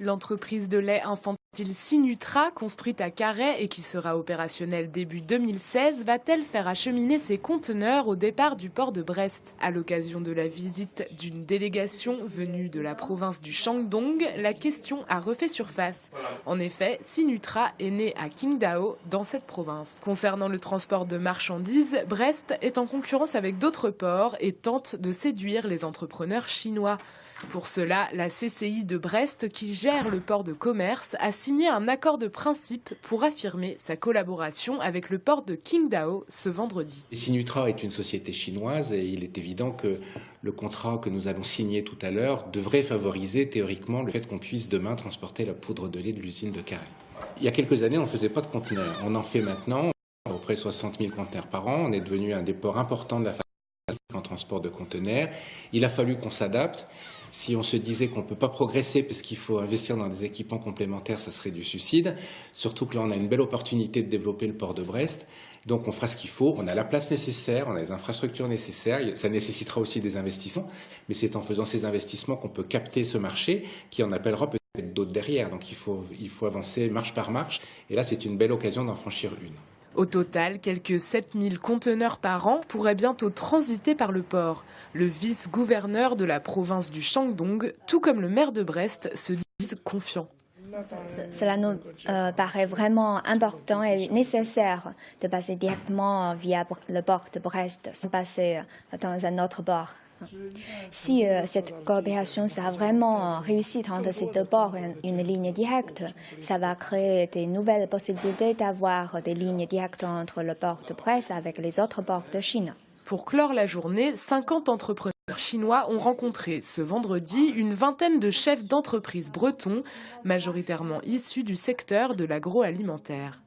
L'entreprise de lait infantile Sinutra, construite à Carhaix et qui sera opérationnelle début 2016, va-t-elle faire acheminer ses conteneurs au départ du port de Brest? À l'occasion de la visite d'une délégation venue de la province du Shandong, la question a refait surface. En effet, Sinutra est né à Qingdao, dans cette province. Concernant le transport de marchandises, Brest est en concurrence avec d'autres ports et tente de séduire les entrepreneurs chinois. Pour cela, la CCI de Brest, qui gère le port de commerce, a signé un accord de principe pour affirmer sa collaboration avec le port de Qingdao ce vendredi. Sinutra est une société chinoise et il est évident que le contrat que nous allons signer tout à l'heure devrait favoriser théoriquement le fait qu'on puisse demain transporter la poudre de lait de l'usine de Carhaix. Il y a quelques années, on ne faisait pas de conteneurs. On en fait maintenant à peu près 60 000 conteneurs par an. On est devenu un des ports importants de la en transport de conteneurs. Il a fallu qu'on s'adapte. Si on se disait qu'on ne peut pas progresser parce qu'il faut investir dans des équipements complémentaires, ça serait du suicide. Surtout que là, on a une belle opportunité de développer le port de Brest. Donc on fera ce qu'il faut. On a la place nécessaire, on a les infrastructures nécessaires. Ça nécessitera aussi des investissements. Mais c'est en faisant ces investissements qu'on peut capter ce marché qui en appellera peut-être d'autres derrière. Donc il faut avancer marche par marche. Et là, c'est une belle occasion d'en franchir une. Au total, quelques 7000 conteneurs par an pourraient bientôt transiter par le port. Le vice-gouverneur de la province du Shandong, tout comme le maire de Brest, se disent confiants. Cela nous paraît vraiment important et nécessaire de passer directement via le port de Brest, sans passer dans un autre port. Si cette coopération sera vraiment réussie entre ces deux ports, une ligne directe, ça va créer de nouvelles possibilités d'avoir des lignes directes entre le port de Brest avec les autres ports de Chine. Pour clore la journée, 50 entrepreneurs chinois ont rencontré ce vendredi une vingtaine de chefs d'entreprise bretons, majoritairement issus du secteur de l'agroalimentaire.